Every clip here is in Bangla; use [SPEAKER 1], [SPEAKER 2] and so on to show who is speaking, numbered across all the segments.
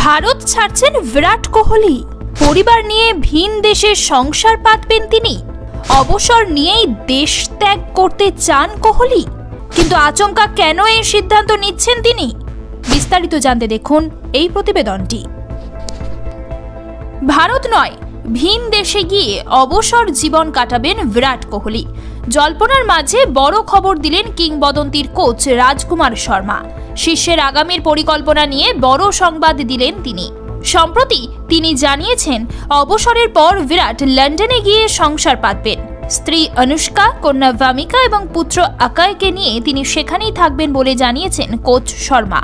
[SPEAKER 1] ভারত ছাড়ছেন বিরাট কোহলি, পরিবার নিয়ে ভিন দেশে সংসার পাতবেন তিনি। অবসর নিয়েই দেশ ত্যাগ করতে চান কোহলি, কিন্তু আচমকা কেন এই সিদ্ধান্ত নিচ্ছেন তিনি? বিস্তারিত জানতে দেখুন এই প্রতিবেদনটি। ভারত নয়, ভিন দেশে গিয়ে অবসর জীবন কাটাবেন বিরাট কোহলি। জল্পনার মাঝে বড় খবর দিলেন কিংবদন্তির কোচ রাজকুমার শর্মা। শিষ্যের আগামীর পরিকল্পনা নিয়ে বড় সংবাদ দিলেন তিনি। সম্প্রতি তিনি জানিয়েছেন, অবসরের পর বিরাট লন্ডনে গিয়ে সংসার পাতবেন। স্ত্রী অনুষ্কা, কন্যা ভামিকা এবং পুত্র আকায়কে নিয়ে তিনি সেখানেই থাকবেন বলে জানিয়েছেন কোচ শর্মা।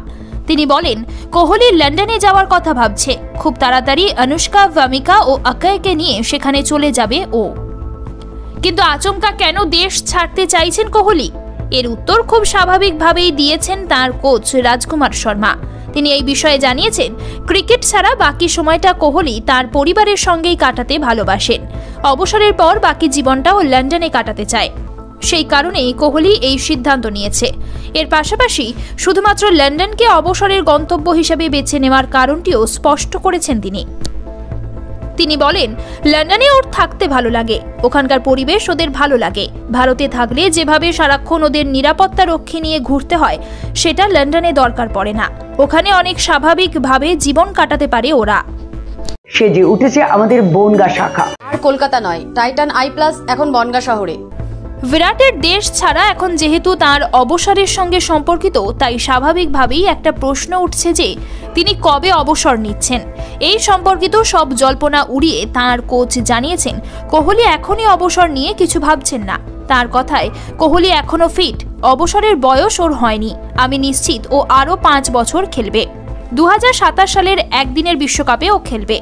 [SPEAKER 1] তিনি বলেন, কোহলি লন্ডনে যাওয়ার কথা ভাবছে। খুব তাড়াতাড়ি অনুষ্কা, ভামিকা ও আকায়কে নিয়ে সেখানে চলে যাবে ও। কিন্তু আচমকা কেন দেশ ছাড়তে চাইছেন কোহলি? এর উত্তর খুব স্বাভাবিকভাবেই দিয়েছেন তার কোচ রাজকুমার শর্মা। তিনি এই বিষয়ে জানিয়েছেন, ক্রিকেট ছাড়া বাকি সময়টা কোহলি তার পরিবারের সঙ্গেই কাটাতে ভালোবাসেন। অবসরের পর বাকি জীবনটাও লন্ডনে কাটাতে চায়। সেই কারণেই কোহলি এই সিদ্ধান্ত নিয়েছে। এর পাশাপাশি শুধুমাত্র লন্ডনকে অবসরের গন্তব্য হিসেবে বেছে নেওয়ার কারণটিও স্পষ্ট করেছেন তিনি। তিনি বলেন, লন্ডনে ওর থাকতে ভালো লাগে, ওখানকার পরিবেশ ওদের ভালো লাগে। ভারতে থাকলে যেভাবে সারাক্ষণ ওদের নিরাপত্তা রক্ষী নিয়ে ঘুরতে হয়, সেটা লন্ডনে দরকার পড়ে না। ওখানে অনেক স্বাভাবিকভাবে জীবন কাটাতে পারে ওরা।
[SPEAKER 2] সেজে উঠেছে আমাদের বনগাঁ শাখা।
[SPEAKER 3] আর কলকাতা নয়, টাইটান আই প্লাস এখন বনগাঁ শহরে।
[SPEAKER 1] বিরাটের দেশ ছাড়া এখন যেহেতু তার অবসরের সঙ্গে সম্পর্কিত, তাই স্বাভাবিকভাবেই একটা প্রশ্ন উঠছে যে তিনি কবে অবসর নিচ্ছেন। এই সম্পর্কিত সব জল্পনা উড়িয়ে তার কোচ জানিয়েছেন, কোহলি এখনই অবসর নিয়ে কিছু ভাবছেন না। তার কথায়, কোহলি এখনো ফিট, অবসরের বয়স ওর হয়নি। আমি নিশ্চিত ও আরও 5 বছর খেলবে। 2027 সালের একদিনের বিশ্বকাপে ও খেলবে।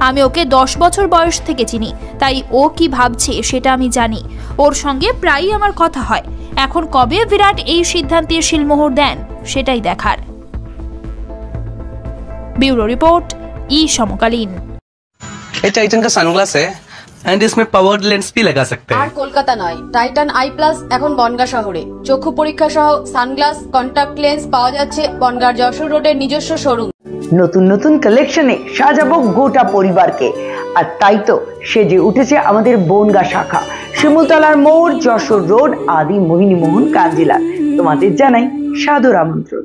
[SPEAKER 1] আমি ওকে 10 বছর বয়স থেকে চিনি, তাই ও কি ভাবছে সেটা আমি জানি। ওর সঙ্গে প্রায়ই আমার কথা হয়। এখন কবে বিরাট এই সিদ্ধান্তের শিলমোহর দেন, সেটাই দেখার। ब्यूरो रिपोर्ट, ई समकालीन।
[SPEAKER 4] ये टाइटन का सनग्लास है एंड इसमें पावर्ड लेंस भी लगा सकते हैं।
[SPEAKER 3] আর কলকাতা নয়, টাইটান আই প্লাস এখন বনগাঁ শহরে। চক্ষু পরীক্ষা সহ সানগ্লাস, কন্টাক্ট লেন্স পাওয়া যাচ্ছে বনগাঁর যশোর রোডের নিজস্ব শোরুম।
[SPEAKER 2] নতুন নতুন কালেকশনে সাজাবো গোটা পরিবারকে। আর তাই তো সেজে উঠেছে আমাদের বনগাঁ শাখা। শিমুলতলার মোড়, যশোর রোড, আদি মোহিনী মোহন কাঞ্জিলা। তোমাদের জানাই সাদর আমন্ত্রণ।